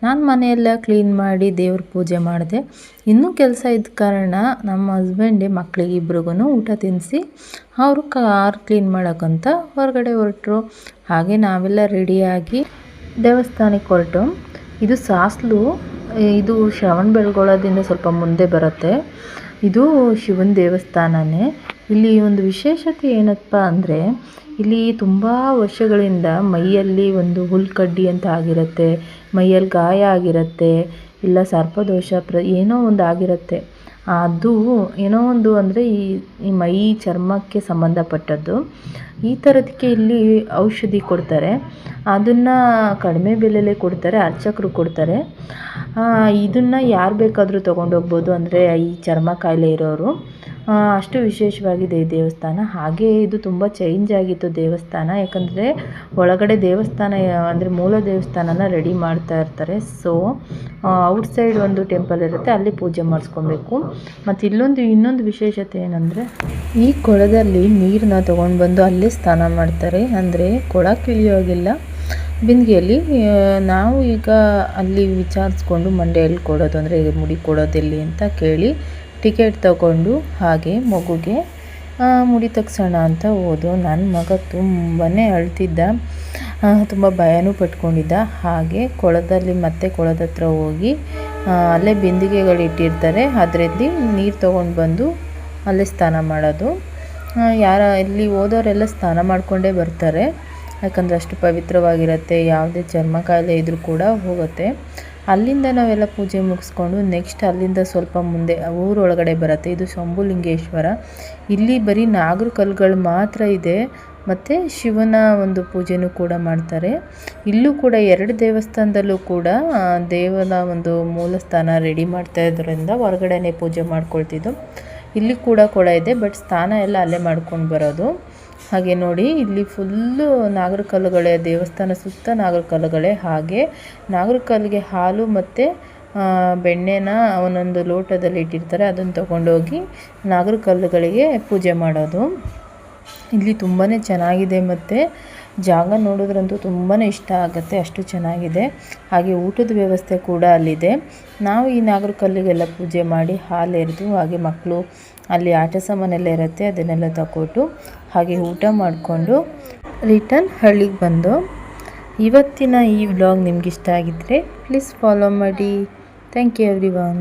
ನಾನು ಮನೆಯೆಲ್ಲ ಕ್ಲೀನ್ ಮಾಡಿ ದೇವ್ರ ಪೂಜೆ ಮಾಡಿದೆ. ಇನ್ನೂ ಕೆಲಸ ಇದ್ದ ಕಾರಣ ನಮ್ಮ ಹಸ್ಬೆಂಡೇ ಮಕ್ಕಳಿಗೆ ಇಬ್ರಿಗೂ ಊಟ ತಿನ್ನಿಸಿ ಅವರು ಕಾರ್ ಕ್ಲೀನ್ ಮಾಡೋಕ್ಕಂತ ಹೊರಗಡೆ ಹೊರಟರು. ಹಾಗೆ ನಾವೆಲ್ಲ ರೆಡಿಯಾಗಿ ದೇವಸ್ಥಾನಕ್ಕೆ ಹೊರಟು. ಇದು ಸಾಸ್ಲು, ಇದು ಶ್ರವಣ ಬೆಳಗೊಳದಿಂದ ಸ್ವಲ್ಪ ಮುಂದೆ ಬರುತ್ತೆ. ಇದು ಶಿವನ ದೇವಸ್ಥಾನನೇ. ಇಲ್ಲಿ ಒಂದು ವಿಶೇಷತೆ ಏನಪ್ಪ ಅಂದರೆ, ಇಲ್ಲಿ ತುಂಬ ವರ್ಷಗಳಿಂದ ಮೈಯಲ್ಲಿ ಒಂದು ಹುಲ್ಕಡ್ಡಿ ಅಂತ ಆಗಿರುತ್ತೆ, ಮೈಯಲ್ಲಿ ಗಾಯ ಆಗಿರುತ್ತೆ, ಇಲ್ಲ ಸರ್ಪದೋಷ ಏನೋ ಒಂದು ಆಗಿರುತ್ತೆ. ಅದು ಏನೋ ಒಂದು ಅಂದರೆ ಈ ಮೈ ಚರ್ಮಕ್ಕೆ ಸಂಬಂಧಪಟ್ಟದ್ದು. ಈ ಥರದಕ್ಕೆ ಇಲ್ಲಿ ಔಷಧಿ ಕೊಡ್ತಾರೆ. ಅದನ್ನು ಕಡಿಮೆ ಬೆಲೆಯಲ್ಲೇ ಕೊಡ್ತಾರೆ, ಅರ್ಚಕರು ಕೊಡ್ತಾರೆ. ಇದನ್ನು ಯಾರು ಬೇಕಾದರೂ ತೊಗೊಂಡೋಗ್ಬೋದು, ಅಂದರೆ ಈ ಚರ್ಮ ಕಾಯಿಲೆ ಇರೋರು. ಅಷ್ಟು ವಿಶೇಷವಾಗಿದೆ ಈ ದೇವಸ್ಥಾನ. ಹಾಗೆ ಇದು ತುಂಬ ಚೇಂಜ್ ಆಗಿತ್ತು ದೇವಸ್ಥಾನ, ಯಾಕಂದರೆ ಒಳಗಡೆ ದೇವಸ್ಥಾನ ಅಂದರೆ ಮೂಲ ದೇವಸ್ಥಾನನ ರೆಡಿ ಮಾಡ್ತಾ ಇರ್ತಾರೆ. ಸೊ ಔಟ್ಸೈಡ್ ಒಂದು ಟೆಂಪಲ್ ಇರುತ್ತೆ, ಅಲ್ಲಿ ಪೂಜೆ ಮಾಡಿಸ್ಕೊಬೇಕು. ಮತ್ತು ಇನ್ನೊಂದು ವಿಶೇಷತೆ ಏನಂದರೆ, ಈ ಕೊಳದಲ್ಲಿ ನೀರನ್ನ ತೊಗೊಂಡು ಬಂದು ಅಲ್ಲೇ ಸ್ನಾನ ಮಾಡ್ತಾರೆ. ಅಂದರೆ ಕೊಳ ಕಿಳಿಯೋಗಿಲ್ಲ, ಬಿಂದಿಗೆಯಲ್ಲಿ. ನಾವು ಈಗ ಅಲ್ಲಿ ವಿಚಾರಿಸ್ಕೊಂಡು ಮಂಡ್ಯಲ್ಲಿ ಕೊಡೋದು, ಅಂದರೆ ಮುಡಿ ಕೊಡೋದೆಲ್ಲಿ ಅಂತ ಕೇಳಿ ಟಿಕೆಟ್ ತಗೊಂಡು ಹಾಗೆ ಮಗುಗೆ ಮುಡಿ ತಗ್ಸೋಣ ಅಂತ ಹೋದೋ. ನನ್ನ ಮಗ ತುಂಬಾ ಅಳ್ತಿದ್ದ, ತುಂಬ ಭಯನೂ ಪಟ್ಕೊಂಡಿದ್ದ. ಹಾಗೆ ಕೊಳದ ಹತ್ರ ಹೋಗಿ ಅಲ್ಲೇ ಬಿಂದಿಗೆಗಳು ಇಟ್ಟಿರ್ತಾರೆ, ಅದರಲ್ಲಿ ನೀರು ತೊಗೊಂಡು ಬಂದು ಅಲ್ಲೇ ಸ್ನಾನ ಮಾಡೋದು. ಇಲ್ಲಿ ಹೋದವರೆಲ್ಲ ಸ್ನಾನ ಮಾಡಿಕೊಂಡೇ ಬರ್ತಾರೆ, ಯಾಕಂದರೆ ಅಷ್ಟು ಪವಿತ್ರವಾಗಿರುತ್ತೆ. ಯಾವುದೇ ಚರ್ಮ ಕಾಯಿಲೆ ಇದ್ರೂ ಕೂಡ ಹೋಗುತ್ತೆ. ಅಲ್ಲಿಂದ ನಾವೆಲ್ಲ ಪೂಜೆ ಮುಗಿಸ್ಕೊಂಡು ನೆಕ್ಸ್ಟ್ ಅಲ್ಲಿಂದ ಸ್ವಲ್ಪ ಮುಂದೆ ಊರೊಳಗಡೆ ಬರುತ್ತೆ. ಇದು ಶಂಭುಲಿಂಗೇಶ್ವರ. ಇಲ್ಲಿ ಬರೀ ನಾಗರ ಕಲ್ಲುಗಳು ಮಾತ್ರ ಇದೆ, ಮತ್ತು ಶಿವನ ಒಂದು ಪೂಜೆನೂ ಕೂಡ ಮಾಡ್ತಾರೆ. ಇಲ್ಲೂ ಕೂಡ 2 ದೇವಸ್ಥಾನದಲ್ಲೂ ಕೂಡ ದೇವರ ಒಂದು ಮೂಲ ಸ್ಥಾನ ರೆಡಿ ಮಾಡ್ತಾ ಇರೋದ್ರಿಂದ ಹೊರಗಡೆನೇ ಪೂಜೆ ಮಾಡ್ಕೊಳ್ತಿದ್ದು. ಇಲ್ಲಿ ಕೂಡ ಕೊಳ ಇದೆ, ಬಟ್ ಸ್ನಾನ ಎಲ್ಲ ಅಲ್ಲೇ ಮಾಡ್ಕೊಂಡು ಬರೋದು. ಹಾಗೆ ನೋಡಿ, ಇಲ್ಲಿ ಫುಲ್ಲು ನಾಗರ ಕಲ್ಲುಗಳೇ, ದೇವಸ್ಥಾನ ಸುತ್ತ ನಾಗರ ಕಲ್ಲುಗಳೇ. ಹಾಗೆ ನಾಗರ ಕಲ್ಲಿಗೆ ಹಾಲು ಮತ್ತು ಬೆಣ್ಣೆನ ಒಂದೊಂದು ಲೋಟದಲ್ಲಿ ಇಟ್ಟಿರ್ತಾರೆ, ಅದನ್ನು ತೊಗೊಂಡೋಗಿ ನಾಗರ ಕಲ್ಲುಗಳಿಗೆ ಪೂಜೆ ಮಾಡೋದು. ಇಲ್ಲಿ ತುಂಬಾ ಚೆನ್ನಾಗಿದೆ, ಮತ್ತು ಜಾಗ ನೋಡೋದ್ರಂತೂ ತುಂಬಾ ಇಷ್ಟ ಆಗುತ್ತೆ, ಅಷ್ಟು ಚೆನ್ನಾಗಿದೆ. ಹಾಗೆ ಊಟದ ವ್ಯವಸ್ಥೆ ಕೂಡ ಅಲ್ಲಿದೆ. ನಾವು ಈ ನಾಗರ ಕಲ್ಲಿಗೆಲ್ಲ ಪೂಜೆ ಮಾಡಿ ಹಾಲು ಎರೆದು, ಹಾಗೆ ಮಕ್ಕಳು ಅಲ್ಲಿ ಆಟ ಸಾಮಾನೆಲ್ಲ ಇರುತ್ತೆ, ಅದನ್ನೆಲ್ಲ ತಗೊಟ್ಟು ಹಾಗೆ ಊಟ ಮಾಡಿಕೊಂಡು ರಿಟರ್ನ್ ಹಳ್ಳಿಗೆ ಬಂದು. ಇವತ್ತಿನ ಈ ವ್ಲಾಗ್ ನಿಮ್ಗೆ ಇಷ್ಟ ಆಗಿದ್ದರೆ ಪ್ಲೀಸ್ ಫಾಲೋ ಮಾಡಿ. Thank you everyone.